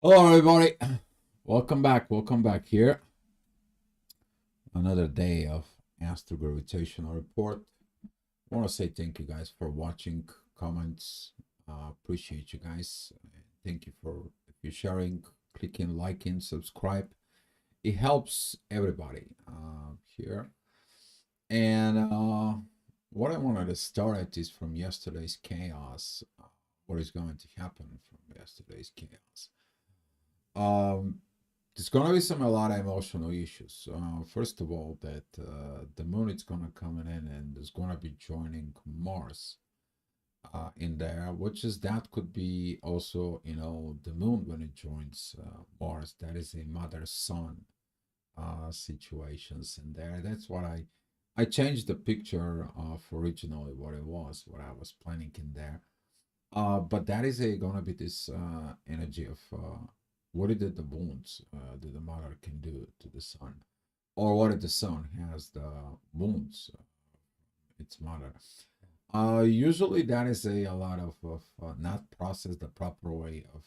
Hello, everybody. Welcome back. Welcome back here. Another day of Astrogravitational Report. I want to say thank you guys for watching, comments. Appreciate you guys. Thank you for if you're sharing, clicking, liking, subscribe. It helps everybody here. And what I wanted to start at is from yesterday's chaos. What is going to happen from yesterday's chaos? Um, there's gonna be a lot of emotional issues. First of all, that the moon is gonna come in and there's gonna be joining Mars in there, which is that could be also the moon when it joins Mars. That is a mother son situations in there. That's what I changed the picture of originally what it was, what I was planning in there. But that is gonna be this energy of what did the wounds that the mother can do to the son, or what if the son has the wounds its mother. Usually that is a lot of not process the proper way of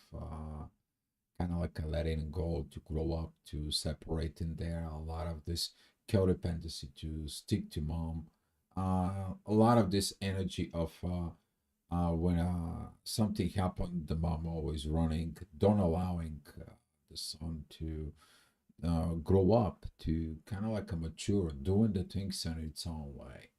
kind of like a letting go to grow up to separate in there. A lot of this codependency to stick to mom. A lot of this energy of when something happened, the mom always running, don't allowing the son to grow up to kind of like a mature, doing the things in its own way.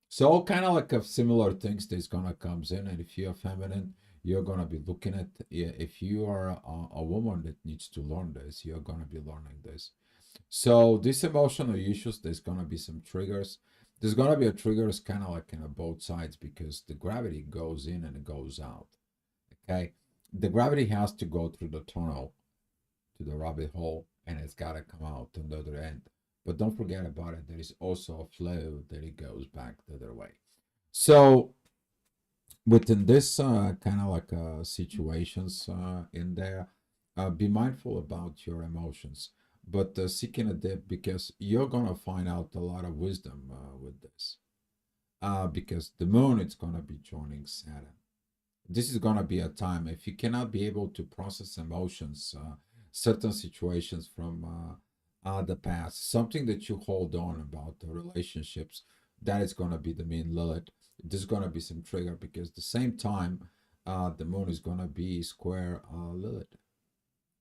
So kind of like a similar things that's gonna comes in, and if you're feminine, you're gonna be looking at. If you are a woman that needs to learn this, you're gonna be learning this. So these emotional issues, there's gonna be some triggers. There's gonna be a triggers kind of like in both sides because the gravity goes in and it goes out. Okay, the gravity has to go through the tunnel to the rabbit hole, and it's gotta come out on the other end. But don't forget about it. There is also a flow that it goes back the other way. So within this kind of like situations in there, be mindful about your emotions, but seeking a dip because you're gonna find out a lot of wisdom with this. Because the moon is gonna be joining Saturn. This is gonna be a time if you cannot be able to process emotions, certain situations from the past, something that you hold on about the relationships, that is gonna be the main Lilith. There's gonna be some trigger because the same time the moon is gonna be square Lilith.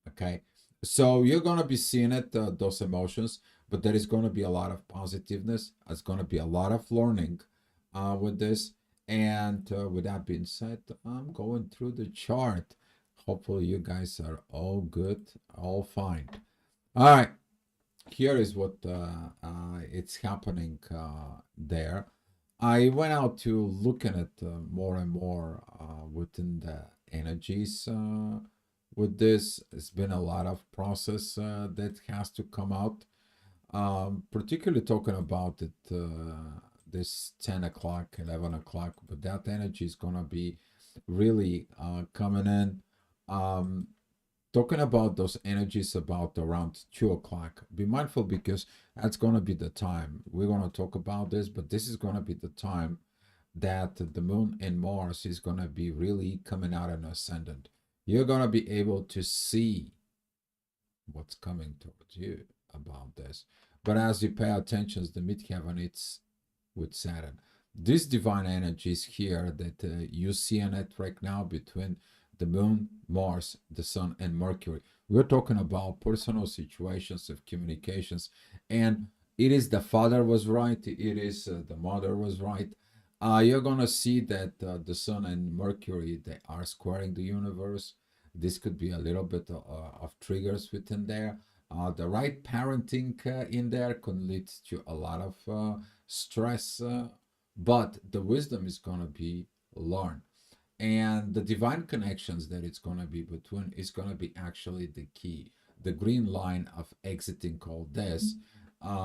Okay, so you're gonna be seeing it those emotions, but there is gonna be a lot of positiveness. It's gonna be a lot of learning with this. And with that being said, I'm going through the chart. Hopefully, you guys are all good, all fine. All right, here is what it's happening there. I went out to looking at more and more within the energies with this. It's been a lot of process that has to come out. Particularly talking about it this 10 o'clock, 11 o'clock, but that energy is going to be really coming in. Um, Talking about those energies about around 2 o'clock, be mindful because that's going to be the time we're going to talk about this, but this is going to be the time that the moon and Mars is going to be really coming out an ascendant. You're going to be able to see what's coming towards you about this. But as you pay attention, the midheaven, it's with Saturn. This divine energy is here that you see in it right now between the moon, Mars, the sun, and Mercury. We're talking about personal situations of communications, and it is the father was right, it is the mother was right. You're gonna see that the sun and Mercury they are squaring the universe. This could be a little bit of triggers within there. The right parenting in there could lead to a lot of stress, but the wisdom is going to be learned. And the divine connections that it's going to be between is going to be actually the key. The green line of exiting called this,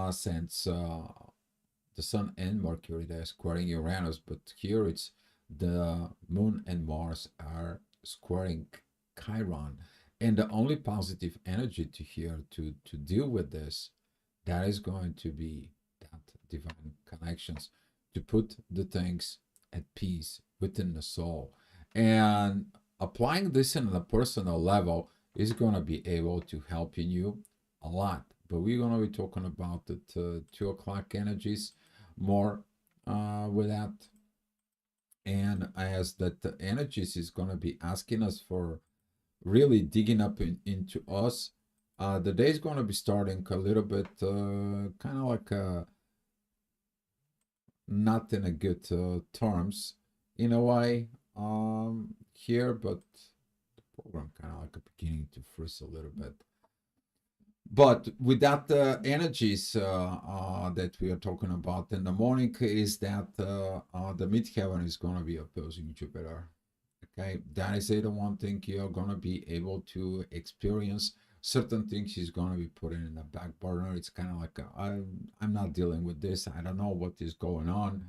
since the Sun and Mercury they're squaring Uranus, but here it's the Moon and Mars are squaring Chiron. And the only positive energy to here to deal with this, that is going to be that divine connections to put the things at peace within the soul. And applying this in a personal level, is going to be able to help you a lot. But we're going to be talking about the 2 o'clock energies more with that. And as that the energies is going to be asking us for really digging up into us, the day is going to be starting a little bit kind of like not in a good terms in a way here, but the program kind of like beginning to freeze a little bit. But with that energies that we are talking about in the morning is that the midheaven is going to be opposing Jupiter. Okay, that is the one thing you're going to be able to experience. Certain things is going to be put in the back burner. It's kind of like I'm not dealing with this. I don't know what is going on.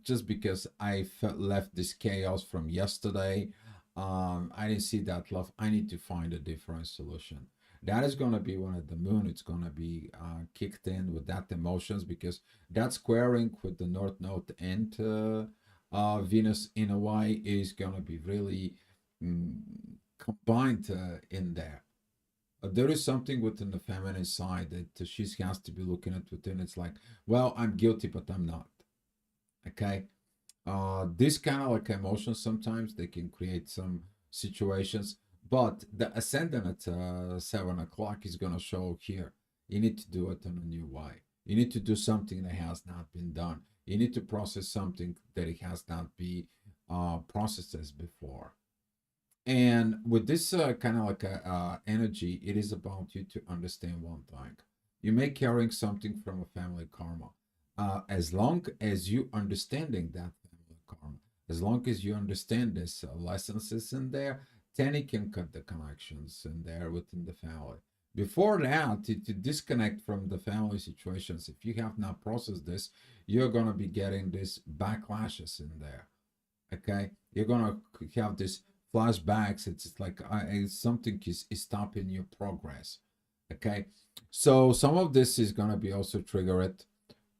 Just because I left this chaos from yesterday, I didn't see that love. I need to find a different solution. That is going to be when the moon it's going to be kicked in with that emotions, because that squaring with the north node and Venus in Hawaii is going to be really mm, combined in there. There is something within the feminine side that she has to be looking at within. It's like, well, I'm guilty, but I'm not. Okay. This kind of like emotions sometimes they can create some situations, but the ascendant at 7 o'clock is going to show here. You need to do it in a new way. You need to do something that has not been done. You need to process something that it has not been processed as before. And with this kind of like a, energy, it is about you to understand one thing. You may carrying something from a family karma. As long as you understanding that family karma, as long as you understand this lessons in there, then you can cut the connections in there within the family. Before that, to disconnect from the family situations, if you have not processed this, you're going to be getting these backlashes in there. Okay, you're going to have this flashbacks. It's like something is stopping your progress. Okay, so some of this is going to be also triggered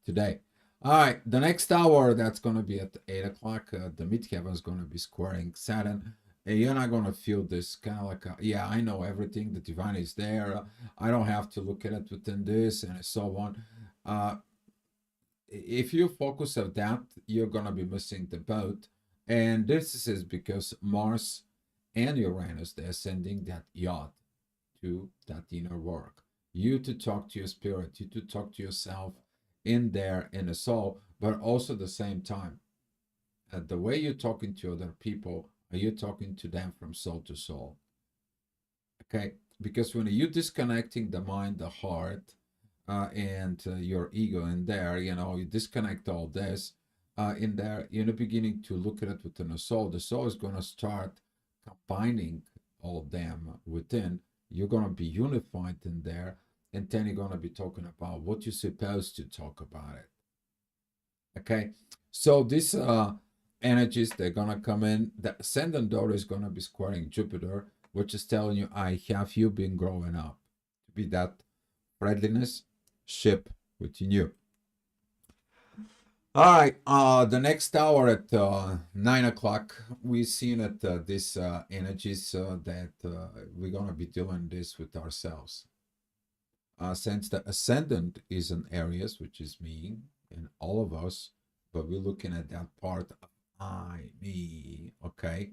today. All right, the next hour that's going to be at 8 o'clock. The midheaven is going to be squaring Saturn. And you're not going to feel this kind of like, yeah, I know everything. The divine is there. I don't have to look at it within this and so on. If you focus on that, you're going to be missing the boat. And this is because Mars and Uranus, they're sending that yacht to that inner work. You to talk to your spirit, you to talk to yourself in there in the soul, but also at the same time, the way you're talking to other people, are you talking to them from soul to soul? Okay, because when you're disconnecting the mind, the heart, and your ego in there, you disconnect all this in there, you're beginning to look at it within the soul. The soul is going to start combining all them within. You're going to be unified in there, and then you're going to be talking about what you're supposed to talk about it. Okay, so these energies, they're going to come in. The ascendant daughter is going to be squaring Jupiter, which is telling you, I have you been growing up to be that friendliness ship within you. All right, the next hour at 9 o'clock, we've seen that these energies that we're going to be doing this with ourselves. Since the ascendant is in Aries, which is me and all of us, but we're looking at that part of I, me, okay?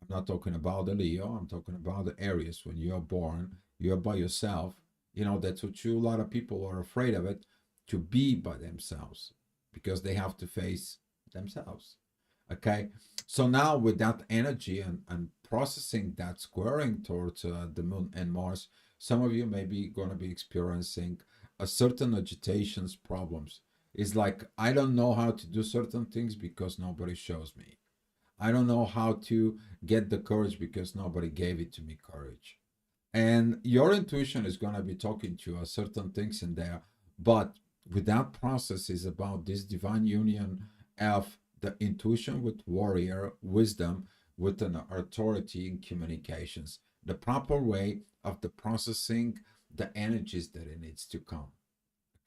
I'm not talking about the Leo, I'm talking about the Aries. When you're born, you're by yourself. That's what a lot of people are afraid of it, to be by themselves, because they have to face themselves. Okay, so now with that energy and processing that squaring towards the moon and Mars, some of you may be going to be experiencing a certain agitations problems. It's like, I don't know how to do certain things because nobody shows me. I don't know how to get the courage because nobody gave it to me courage. And your intuition is going to be talking to you certain things in there, but with that process is about this divine union of the intuition with warrior wisdom with an authority in communications, the proper way of the processing the energies that it needs to come.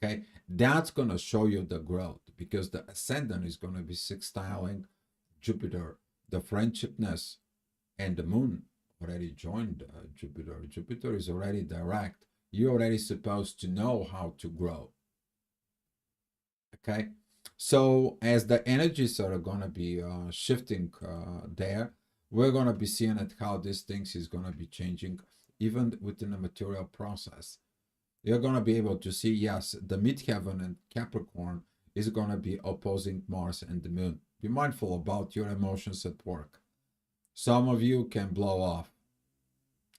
Okay, that's going to show you the growth, because the ascendant is going to be sextiling Jupiter, the friendshipness, and the moon already joined Jupiter. Jupiter is already direct. You're already supposed to know how to grow. Okay. So as the energies are going to be shifting there, we're going to be seeing at how these things is going to be changing even within the material process. You're going to be able to see, yes, the midheaven and Capricorn is going to be opposing Mars and the moon. Be mindful about your emotions at work. Some of you can blow off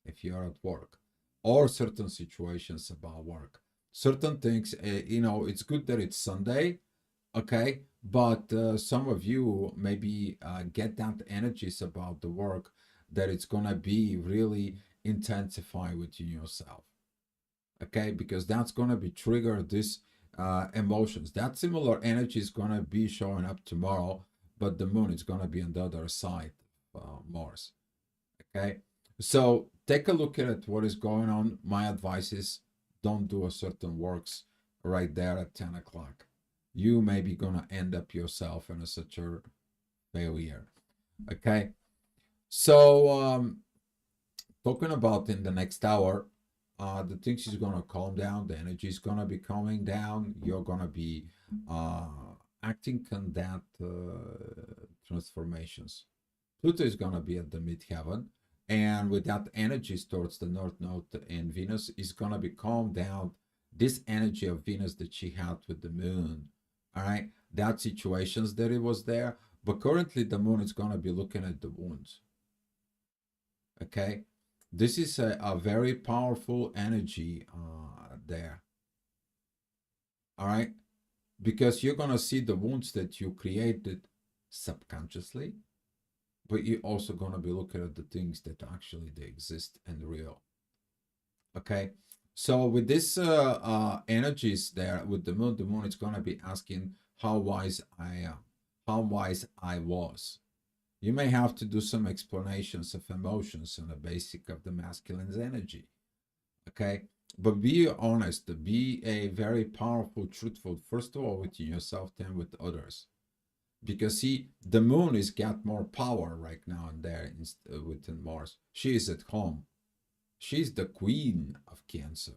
if you're at work, or certain situations about work. Certain things, it's good that it's Sunday, okay, but some of you maybe get that energies about the work that it's going to be really intensify within yourself, okay, because that's going to be trigger this emotions. That similar energy is going to be showing up tomorrow, but the moon is going to be on the other side of Mars, okay. So take a look at it, what is going on. My advice is don't do a certain works right there at 10 o'clock. You may be going to end up yourself in such a failure, okay. So talking about in the next hour, the things is going to calm down, the energy is going to be calming down, you're going to be uh, acting on that transformations. Pluto is going to be at the midheaven, and with that energies towards the north node, and Venus is going to be calmed down. This energy of Venus that she had with the moon, all right, that situations that it was there, but currently the moon is going to be looking at the wounds, okay. This is a very powerful energy there, all right, because you're going to see the wounds that you created subconsciously, but you're also going to be looking at the things that actually they exist and real, okay. So with this energies there with the moon is going to be asking how wise I am, how wise I was. You may have to do some explanations of emotions on the basic of the masculine's energy, okay. But be honest, be a very powerful, truthful, first of all within yourself, then with others. Because see, the moon is got more power right now and there within Mars. She is at home. She's the queen of Cancer.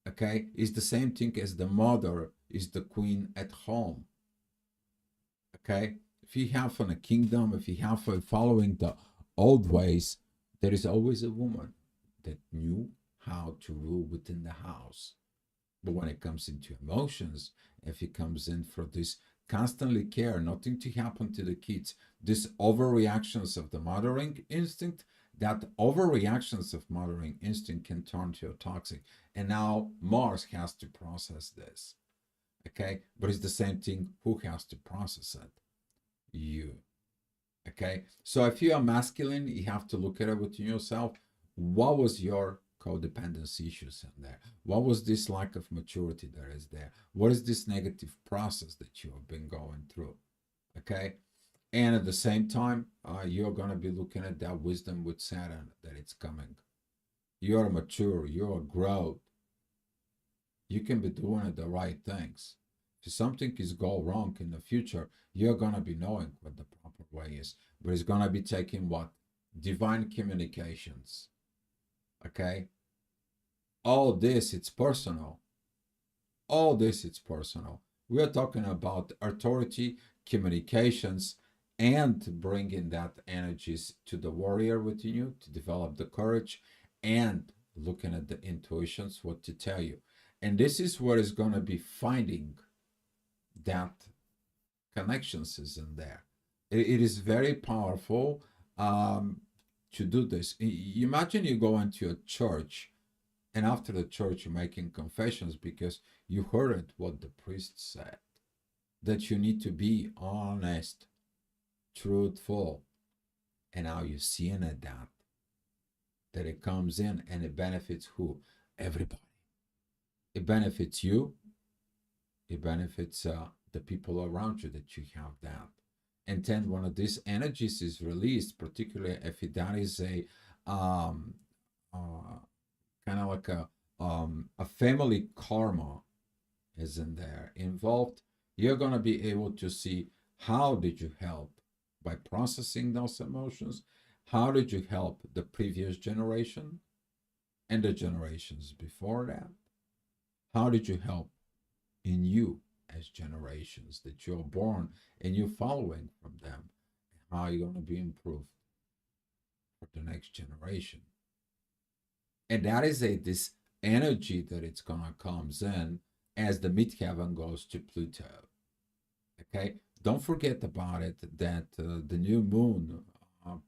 Okay, it's the same thing as the mother is the queen at home. Okay, if you have a kingdom, if you have following the old ways, there is always a woman that knew how to rule within the house. But when it comes into emotions, if it comes in for this constantly care, nothing to happen to the kids, this overreactions of the mothering instinct, that overreactions of mothering instinct can turn to a toxic. And now Mars has to process this. Okay, but it's the same thing. Who has to process it? You. Okay, so if you are masculine, you have to look at it within yourself. What was your codependency issues in there? What was this lack of maturity that is there? What is this negative process that you have been going through? Okay, and at the same time, you're going to be looking at that wisdom with Saturn that it's coming. You're mature, you're growth. You can be doing the right things. If something is go wrong in the future, you're going to be knowing what the proper way is. But it's going to be taking what? Divine communications. Okay? All this, it's personal. All this, it's personal. We are talking about authority, communications, and bringing that energies to the warrior within you to develop the courage and looking at the intuitions, what to tell you. And this is what is going to be finding that connections is in there. It is very powerful to do this. Imagine you go into a church, and after the church, you're making confessions because you heard what the priest said, that you need to be honest, truthful. And now you're seeing it that it comes in and it benefits who? Everybody. It benefits you. It benefits the people around you that you have that. And then one of these energies is released, particularly if that is a kind of like a family karma is in there involved. You're going to be able to see how did you help by processing those emotions, How did you help the previous generation and the generations before that? How did you help in you as generations that you're born and you're following from them? How are you going to be improved for the next generation? And that is this energy that it's going to comes in as the midheaven goes to Pluto. Okay, don't forget about it that the new moon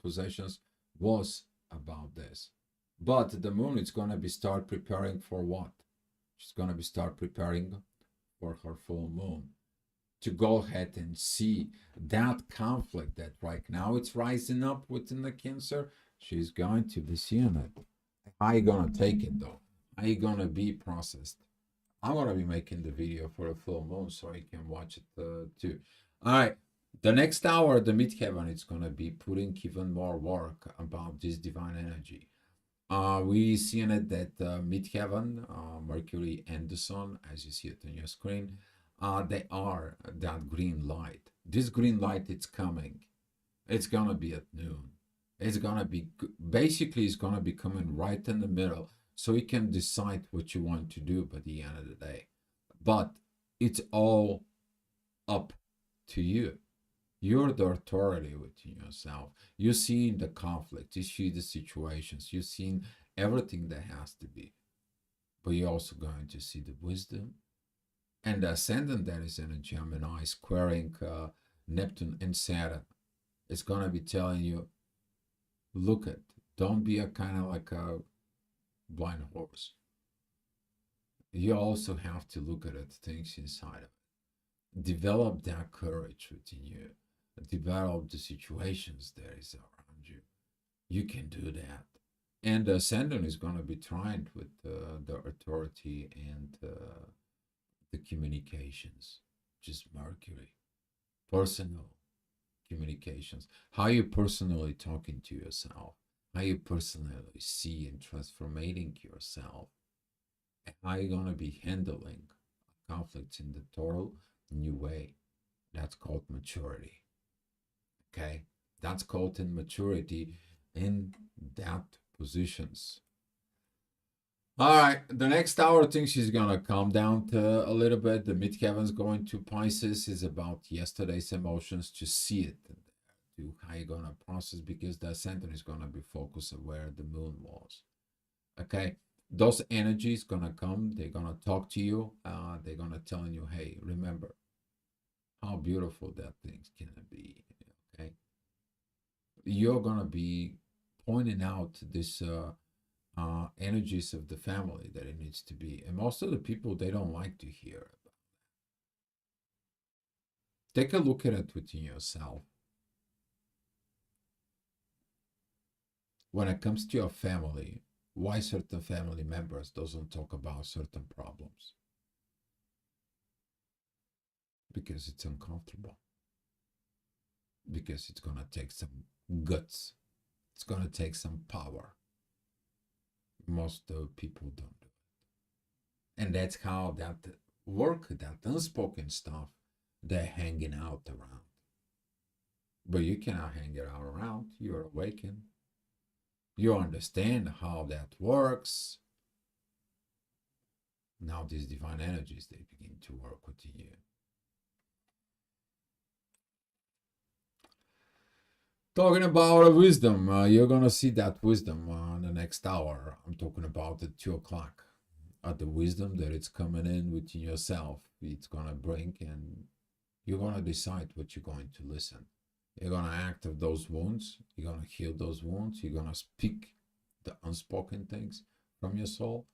possessions was about this, but the moon is going to be start preparing for what? She's going to be start preparing for her full moon to go ahead and see that conflict that right now it's rising up within the Cancer. She's going to be seeing it. How are you going to take it though? How are you going to be processed? I'm going to be making the video for a full moon so you can watch it too. All right. The next hour, the midheaven, it's going to be putting even more work about this divine energy. We seeing it that midheaven, Mercury and the Sun, as you see it on your screen, they are that green light. This green light, it's coming. It's going to be at noon. It's going to be, basically, it's going to be coming right in the middle so you can decide what you want to do by the end of the day. But it's all up to you. You're the authority within yourself. You're seeing the conflict, you see the situations, you're seeing everything that has to be. But you're also going to see the wisdom. And the ascendant that is in a Gemini squaring Neptune and Saturn. It's going to be telling you, look at, don't be a kind of like a blind horse. You also have to look at things inside of it. Develop that courage within you. Develop the situations that is around you. You can do that. And the ascendant is going to be trained with the authority and the communications, just Mercury. Personal communications. How you personally talking to yourself. How you personally see and transforming yourself. And how you going to be handling conflicts in the total new way. That's called maturity. Okay, that's called in maturity in that positions. All right, the next hour I think she's gonna calm down to a little bit. The midheaven's going to Pisces is about yesterday's emotions to see it, to how you're gonna process because the ascendant is gonna be focused on where the moon was. Okay, those energies gonna come. They're gonna talk to you. They're gonna tell you, hey, remember how beautiful that thing's gonna be. Okay, you're gonna be pointing out this energies of the family that it needs to be, and most of the people they don't like to hear about. Take a look at it within yourself. When it comes to your family, why certain family members doesn't talk about certain problems? Because it's uncomfortable. Because it's gonna take some guts. It's gonna take some power. Most people don't do it. And that's how that work, that unspoken stuff, they're hanging out around. But you cannot hang it out around. You're awakened. You understand how that works. Now these divine energies, they begin to work with you. Talking about wisdom, you're gonna see that wisdom in the next hour. I'm talking about at 2 o'clock. The wisdom that it's coming in within yourself, it's gonna bring, and you're gonna decide what you're going to listen. You're gonna act of those wounds. You're gonna heal those wounds. You're gonna speak the unspoken things from your soul,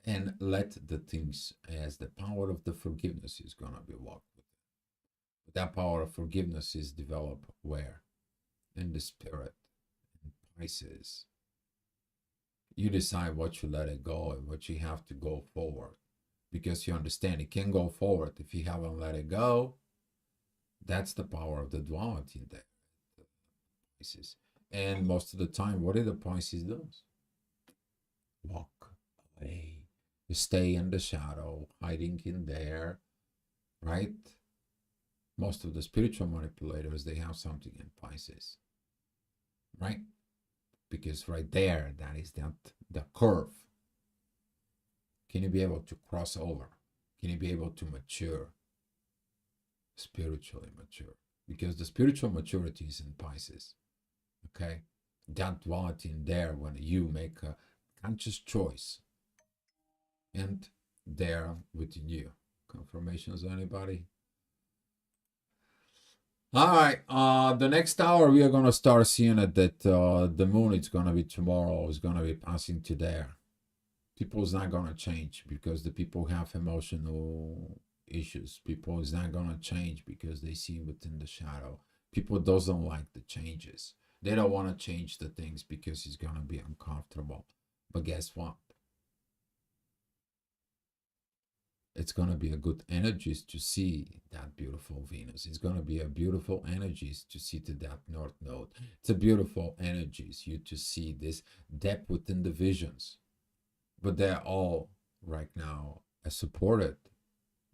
and let the things as the power of the forgiveness is gonna be walked with. But that power of forgiveness is developed where? In the spirit, in Pisces. You decide what you let it go and what you have to go forward. Because you understand it can go forward if you haven't let it go. That's the power of the duality there. Pisces. And most of the time, what did the Pisces do? Walk away. You stay in the shadow, hiding in there, right? Most of the spiritual manipulators, they have something in Pisces, right? because right there, that is that the curve. Can you be able to cross over? Can you be able to mature, spiritually mature? Because the spiritual maturity is in Pisces. Okay, that duality in there when you make a conscious choice, and there within you. Confirmations, anybody? All right. The next hour we are gonna start seeing it that the moon is gonna be tomorrow. Is gonna be passing to there. People is not gonna change because the people have emotional issues. People is not gonna change because they see within the shadow. People doesn't like the changes. They don't want to change the things because it's gonna be uncomfortable. But guess what? It's going to be a good energies to see that beautiful Venus. It's going to be a beautiful energies to see to that North Node. It's a beautiful energies you to see this depth within the visions. But they're all right now supported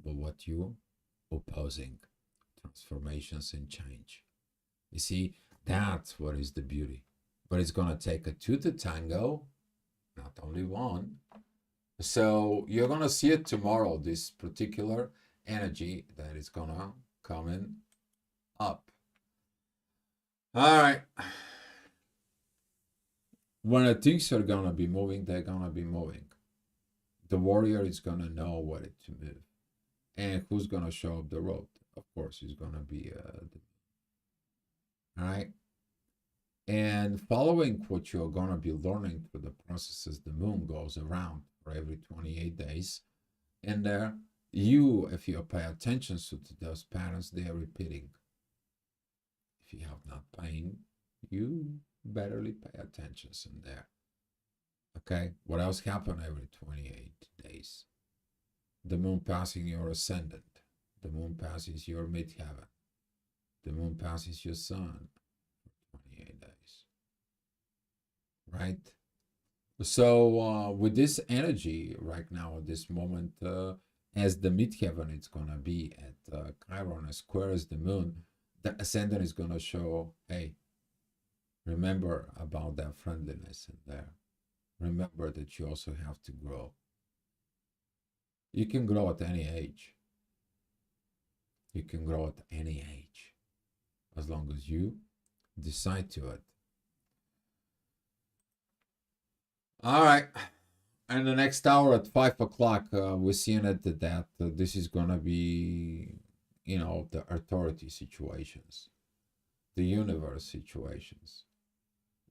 by what you opposing transformations and change. You see, that's what is the beauty. But it's going to take a two to tango, not only one. So you're gonna see it tomorrow, this particular energy that is gonna come in up. All right. When the things are gonna be moving, they're gonna be moving. The warrior is gonna know what it to move. And who's gonna show up the road? Of course, it's gonna be all right. And following what you're gonna be learning through the processes, the moon goes around for every 28 days. And there, you, if you pay attention to those patterns, they are repeating. If you have not paying, you betterly pay attention in there. Okay, what else happened every 28 days? The moon passing your ascendant. The moon passes your midheaven. The moon passes your sun for 28 days. Right? So with this energy right now, at this moment, as the midheaven it's gonna be at Chiron as square as the moon, the ascendant is gonna show, hey, remember about that friendliness in there. Remember that you also have to grow. You can grow at any age. You can grow at any age, as long as you decide to it. All right. And the next hour at 5 o'clock, we're seeing it that this is gonna be, the authority situations, the universe situations.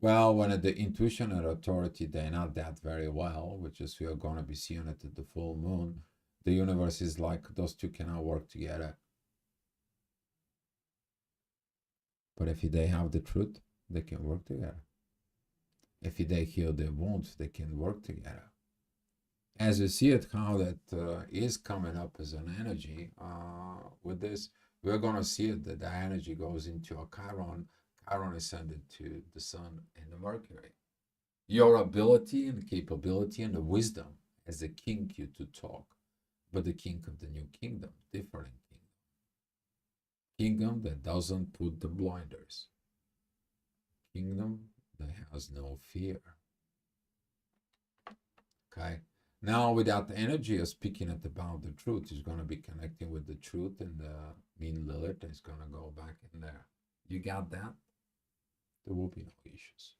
Well, when the intuition and authority they're not that very well, which is we are gonna be seeing it at the full moon. The universe is like those two cannot work together. But if they have the truth, they can work together. If they heal their wounds, they can work together. As you see it, how that is coming up as an energy with this, we're going to see it that the energy goes into a Chiron. Chiron is sent to the Sun and the Mercury. Your ability and capability and the wisdom as a king you to talk, but the king of the new kingdom, different kingdom that doesn't put the blinders, kingdom that has no fear. Okay. Now, without the energy of speaking it about the truth, is going to be connecting with the truth, and the mean Lilith is going to go back in there. You got that? There will be no issues.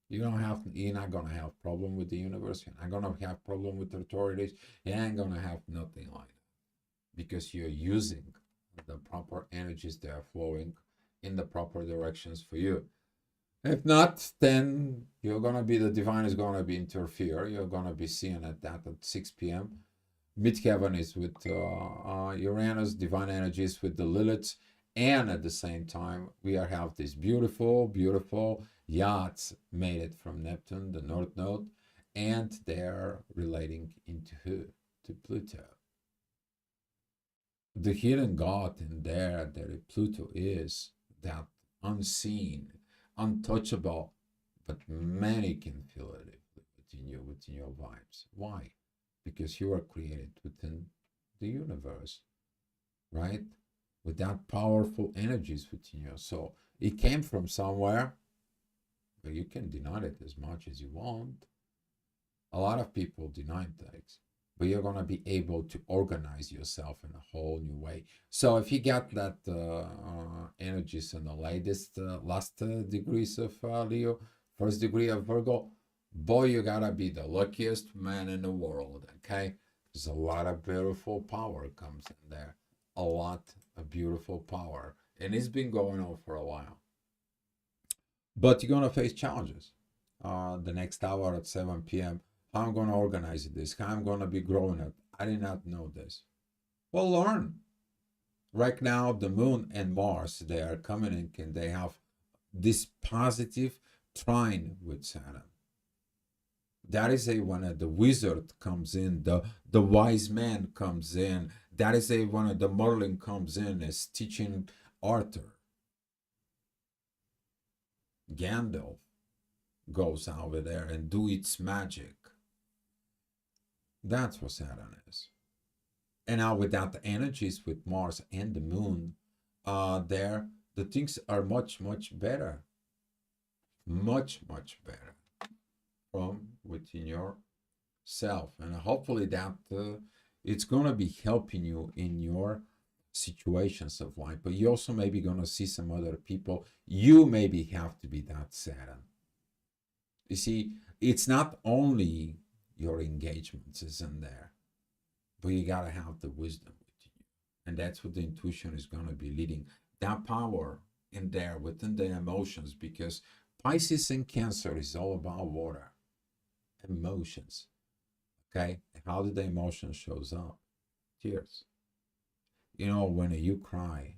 You're not going to have problem with the universe. You're not going to have problem with the authorities. You ain't going to have nothing like that because you're using the proper energies that are flowing in the proper directions for you. If not, then you're gonna be the divine is gonna be interfere. You're gonna be seeing at 6 p.m. Midheaven is with Uranus, divine energies with the Lilith, and at the same time we have these beautiful, beautiful yachts made it from Neptune, the North Node, and they're relating into who? To Pluto. The hidden god in there that Pluto is that unseen, untouchable, but many can feel it within your vibes. Why? Because you are created within the universe, right? With that powerful energies within your soul. It came from somewhere, You can deny it as much as you want. A lot of people deny things, but you're going to be able to organize yourself in a whole new way. So if you got that energies in the latest last degrees of Leo, first degree of Virgo, boy, you gotta be the luckiest man in the world. Okay, there's a lot of beautiful power comes in there, a lot of beautiful power, and it's been going on for a while. But you're gonna face challenges. The next hour at 7 p.m. How I'm gonna organize this? How I'm gonna be growing it? I did not know this. Well, learn. Right now, the Moon and Mars they are coming in, and they have this positive trine with Saturn. That is a when the wizard comes in, the wise man comes in. That is a when the Merlin comes in, is teaching Arthur. Gandalf goes over there and do its magic. That's what Saturn is. And now without the energies with Mars and the Moon, there the things are much better, much better from within yourself, and hopefully that it's gonna be helping you in your situations of life. But you also maybe gonna see some other people. You maybe have to be that Saturn. You see, it's not only your engagements is in there, but you gotta have the wisdom with you, and that's what the intuition is gonna be leading. That power in there within the emotions, because Pisces and Cancer is all about water, emotions. Okay, how did the emotion shows up? Tears. You know, when you cry,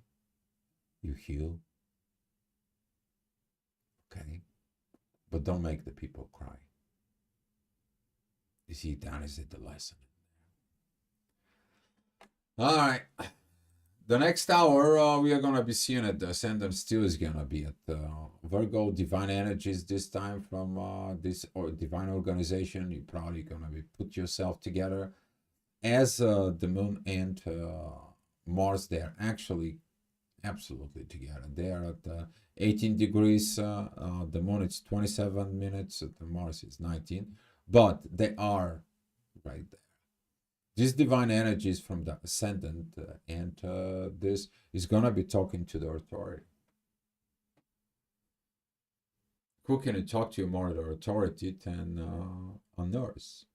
you heal. Okay, but don't make the people cry. You see, that is the lesson. All right. The next hour, we are going to be seeing it. The ascendant still is going to be at Virgo, divine energies this time from this or divine organization. You're probably going to be put yourself together as the moon and Mars. They're actually absolutely together. They are at 18 degrees. The moon is 27 minutes. The Mars is 19, but they are right there. This divine energy is from the ascendant, and this is gonna be talking to the authority. Who can talk to you more the authority than a nurse?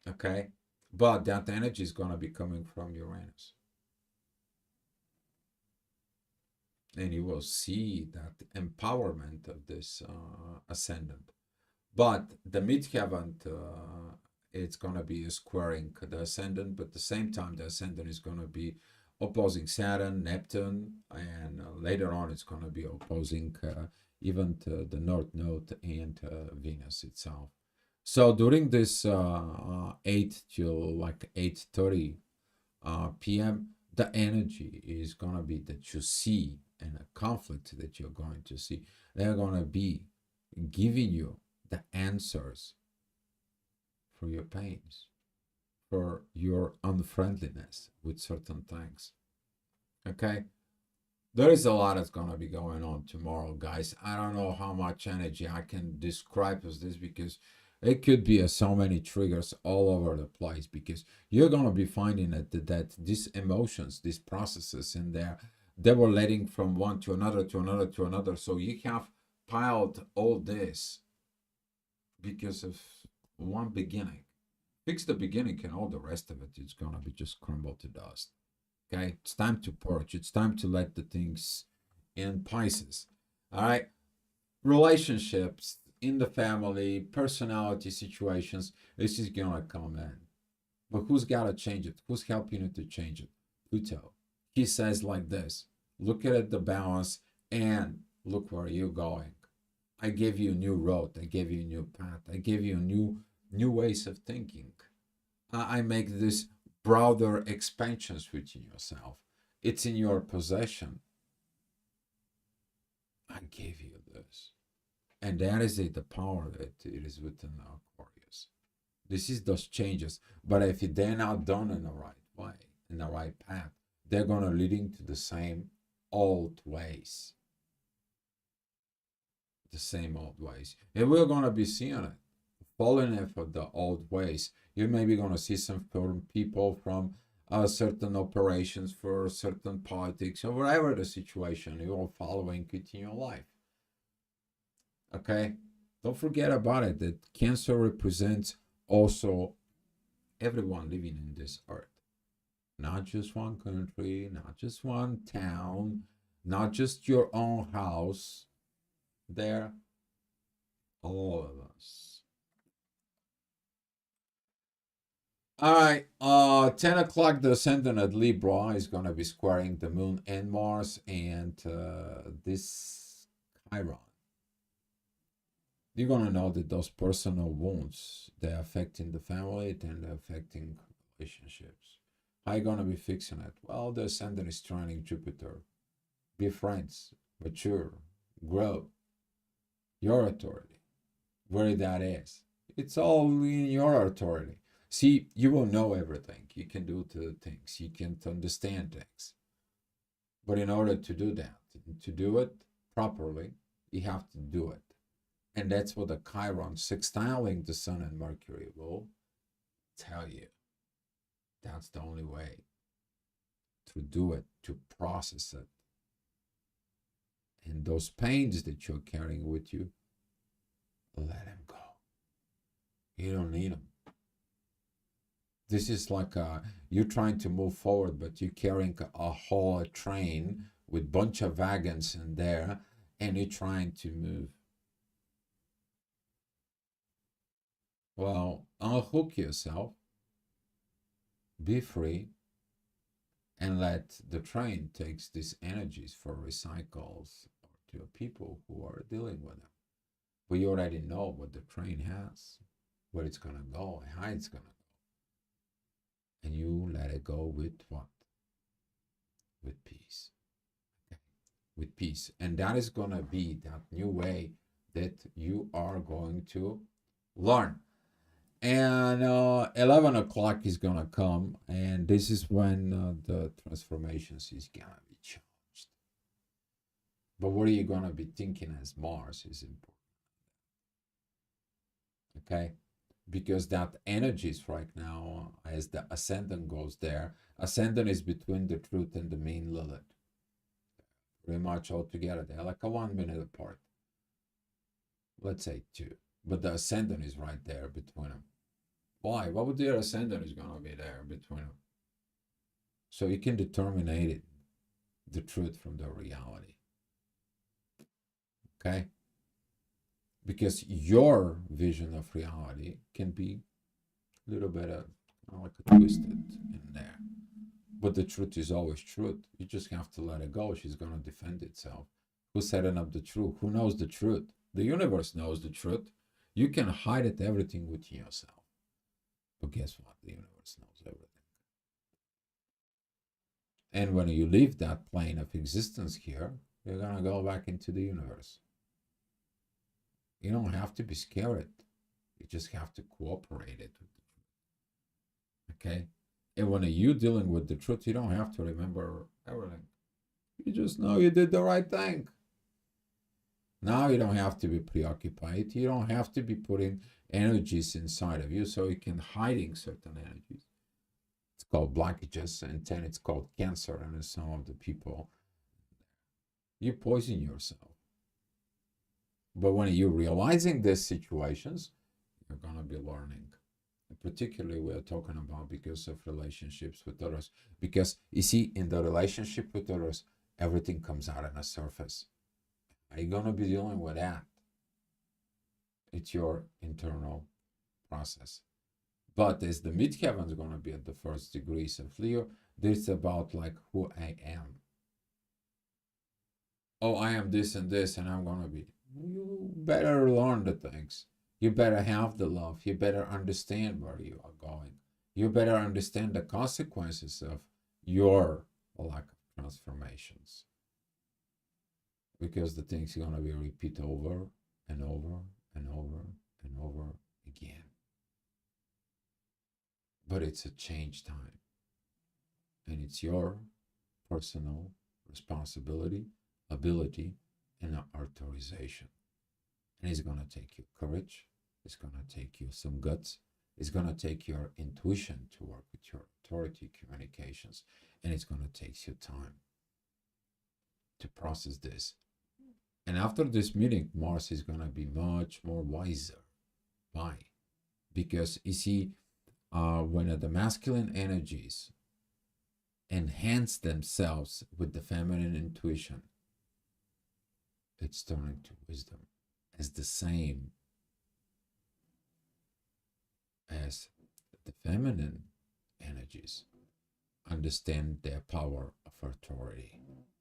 Okay, but that energy is gonna be coming from Uranus, and you will see that empowerment of this ascendant. But the midheaven, it's going to be squaring the ascendant, but at the same time, the ascendant is going to be opposing Saturn, Neptune, and later on, it's going to be opposing even to the North Node and Venus itself. So during this 8 till like 8:30 p.m., the energy is going to be that you see and a conflict that you're going to see. They're going to be giving you the answers for your pains, for your unfriendliness with certain things. Okay? There is a lot that's going to be going on tomorrow, guys. I don't know how much energy I can describe as this because it could be so many triggers all over the place because you're going to be finding that these emotions, these processes in there, they were letting from one to another to another to another. So you have piled all this because of one beginning. Fix the beginning and all the rest of it is gonna be just crumbled to dust. Okay, it's time to purge. It's time to let the things in Pisces. All right, relationships in the family, personality situations. This is gonna come in, but who's gotta change it? Who's helping you to change it? Pluto. He says like this: look at the balance and look where you're going. I gave you a new road. I gave you a new path. I gave you new ways of thinking. I make this broader expansions within yourself. It's in your possession. I gave you this. And that is it, the power that it is within Aquarius. This is those changes. But if they're not done in the right way, in the right path, they're gonna leading to the same old ways. the same old ways. And we're going to be seeing it, falling for the old ways. You're maybe going to see some people from certain operations for certain politics or whatever the situation you're following it in your life. Okay? Don't forget about it that Cancer represents also everyone living in this earth. Not just one country, not just one town, not just your own house. There, all of us. All right, 10 o'clock, the ascendant at Libra is going to be squaring the moon and Mars, and this Chiron. You're going to know that those personal wounds, they're affecting the family, and they're affecting relationships. How are you going to be fixing it? Well, the ascendant is trining Jupiter. Be friends, mature, grow. Your authority, where that is. It's all in your authority. See, you will know everything. You can do the things. You can understand things. But in order to do that, to do it properly, you have to do it. And that's what the Chiron sextiling the Sun and Mercury will tell you. That's the only way to do it, to process it. And those pains that you're carrying with you, let them go. You don't need them. This is like you're trying to move forward, but you're carrying a whole train with a bunch of wagons in there, and you're trying to move. Well, unhook yourself, be free, and let the train takes these energies for recycles or to people who are dealing with them. But you already know what the train has, where it's gonna go, and how it's gonna go. And you let it go with what? With peace. Okay. With peace. And that is gonna be that new way that you are going to learn. And 11 o'clock is gonna come, and this is when the transformations is gonna be changed. But what are you gonna be thinking as Mars is important. Okay, because that energies right now, as the ascendant goes there, ascendant is between the truth and the main Lilith, pretty much all together. They're like a 1 minute apart, let's say 2, but the ascendant is right there between them. Why? What would their ascendant is going to be there between them? So you can determine it, the truth from the reality. Okay? Because your vision of reality can be a little bit like a twisted in there. But the truth is always truth. You just have to let it go. She's going to defend itself. Who's setting up the truth? Who knows the truth? The universe knows the truth. You can hide it everything within yourself. But guess what? The universe knows everything. And when you leave that plane of existence here, you're going to go back into the universe. You don't have to be scared. You just have to cooperate it with the truth. Okay? And when you're dealing with the truth, you don't have to remember everything. You just know you did the right thing. Now you don't have to be preoccupied. You don't have to be putting energies inside of you, so you can hiding certain energies. It's called blockages, and then it's called cancer, and some of the people, you poison yourself. But when you're realizing these situations, you're going to be learning. And particularly we're talking about because of relationships with others. Because you see, in the relationship with others, everything comes out on the surface. Are you going to be dealing with that? It's your internal process. But as the midheaven is going to be at the first degrees of Leo, this about like who I am. Oh, I am this and this, and I'm going to be. You better learn the things. You better have the love. You better understand where you are going. You better understand the consequences of your lack of transformations. Because the things are going to be repeat over and over and over and over again. But it's a change time. And it's your personal responsibility, ability, and authorization And it's going to take you courage. It's going to take you some guts. It's going to take your intuition to work with your authority communications. And it's going to take you time to process this. And after this meeting, Mars is going to be much more wiser. Why? Because you see, when the masculine energies enhance themselves with the feminine intuition, it's turning to wisdom as the same as the feminine energies understand their power of authority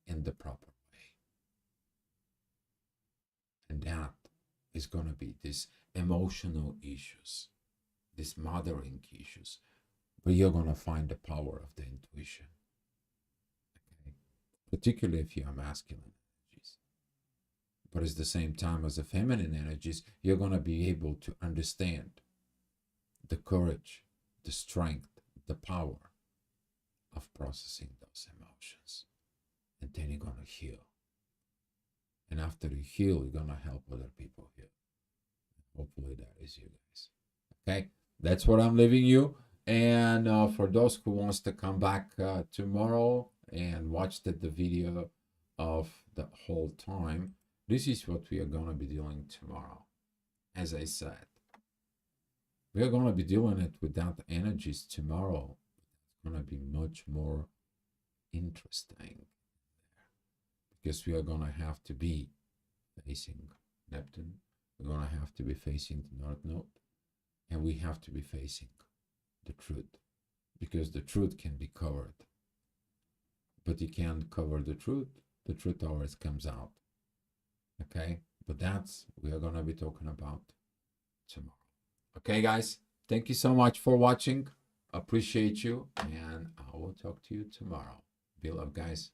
in the proper way. And that is going to be these emotional issues, these mothering issues, but you're going to find the power of the intuition. Okay? Particularly if you are masculine energies. But at the same time as the feminine energies, you're going to be able to understand the courage, the strength, the power of processing those emotions. And then you're going to heal. And after you heal, you're going to help other people heal. Hopefully that is you guys. Okay, that's what I'm leaving you. And for those who wants to come back tomorrow and watch the video of the whole time, this is what we are going to be doing tomorrow. As I said, we are going to be doing it without energies tomorrow. It's going to be much more interesting because we are going to have to be facing Neptune. We're going to have to be facing the North Node, and we have to be facing the truth, because the truth can be covered, but you can't cover the truth always comes out. Okay, but that's we are going to be talking about tomorrow. Okay, guys, thank you so much for watching. Appreciate you, and I will talk to you tomorrow. Be love, guys.